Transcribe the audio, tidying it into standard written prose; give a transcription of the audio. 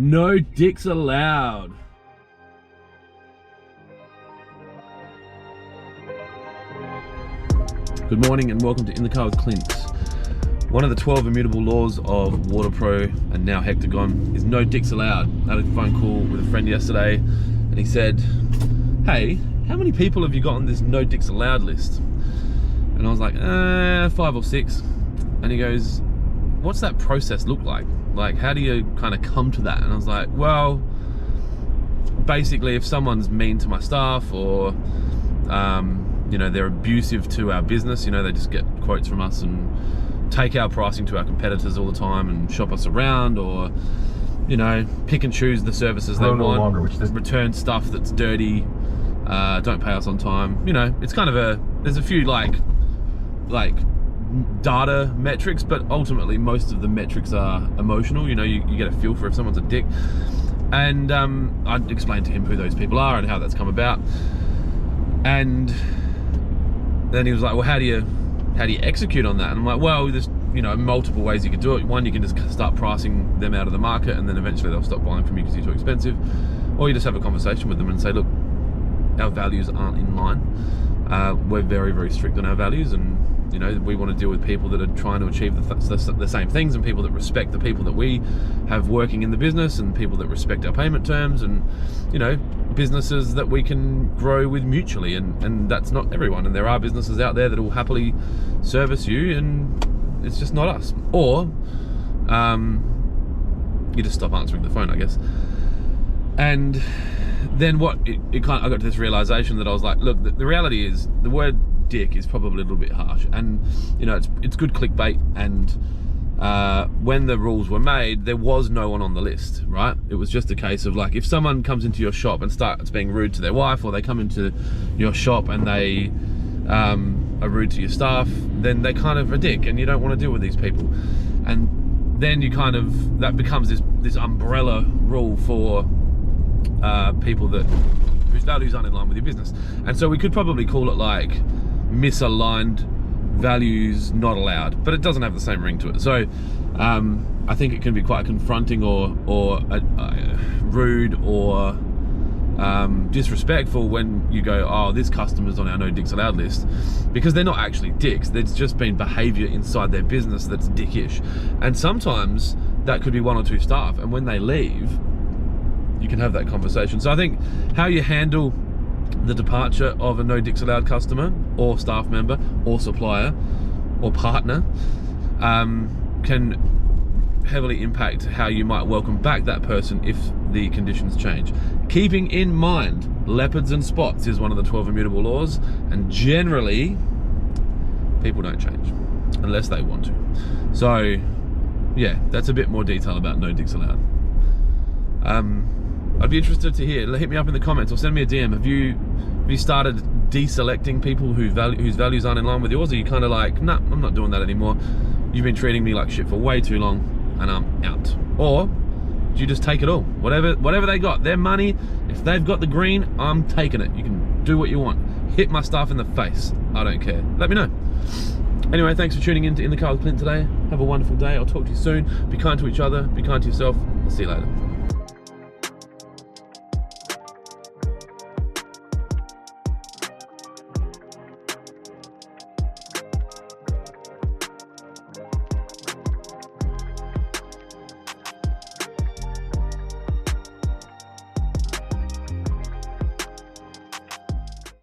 No dicks allowed. Good morning and welcome to In the Car with Clint. One of the 12 immutable laws of WaterPro and now Hectagon is no dicks allowed. I had a phone call with a friend yesterday and he said, hey, how many people have you got on this no dicks allowed list? And I was like, 5 or 6. And he goes, what's that process look like? Like, how do you kind of come to that? And I was like, well, basically if someone's mean to my staff or you know, they're abusive to our business, you know, they just get quotes from us and take our pricing to our competitors all the time and shop us around, or, you know, pick and choose the services they want, return stuff that's dirty, don't pay us on time. You know, it's kind of there's a few like data metrics, but ultimately most of the metrics are emotional. You know, you get a feel for if someone's a dick. And I explained to him who those people are and how that's come about. And then he was like, well, how do you execute on that? And I'm like, well, there's, you know, multiple ways you could do it. One, you can just start pricing them out of the market and then eventually they'll stop buying from you because you're too expensive. Or you just have a conversation with them and say, look, our values aren't in line. We're very, very strict on our values, and you know, we want to deal with people that are trying to achieve the same things, and people that respect the people that we have working in the business, and people that respect our payment terms, and, you know, businesses that we can grow with mutually. And that's not everyone, and there are businesses out there that will happily service you, and it's just not us. Or you just stop answering the phone, I guess. And then I got to this realization that I was like, look, the reality is the word dick is probably a little bit harsh, and you know, it's good clickbait. And when the rules were made, there was no one on the list, right? It was just a case of like, if someone comes into your shop and starts being rude to their wife, or they come into your shop and they are rude to your staff, then they kind of a dick, and you don't want to deal with these people. And then you kind of, that becomes this umbrella rule for people whose values aren't in line with your business. And so we could probably call it like misaligned values not allowed, but it doesn't have the same ring to it. So I think it can be quite confronting or rude or disrespectful when you go, oh, this customer's on our no dicks allowed list, because they're not actually dicks. There's just been behavior inside their business that's dickish. And sometimes that could be 1 or 2 staff, and when they leave, you can have that conversation. So I think how you handle the departure of a no dicks allowed customer or staff member or supplier or partner can heavily impact how you might welcome back that person if the conditions change. Keeping in mind, leopards and spots is one of the 12 immutable laws, and generally people don't change unless they want to. So yeah, that's a bit more detail about no dicks allowed. I'd be interested to hear. Hit me up in the comments or send me a DM. Have you started deselecting people whose values aren't in line with yours? Or are you kind of like, nah, I'm not doing that anymore. You've been treating me like shit for way too long and I'm out. Or do you just take it all? Whatever they got, their money, if they've got the green, I'm taking it. You can do what you want. Hit my staff in the face. I don't care. Let me know. Anyway, thanks for tuning in to In the Car with Clint today. Have a wonderful day. I'll talk to you soon. Be kind to each other. Be kind to yourself. I'll see you later.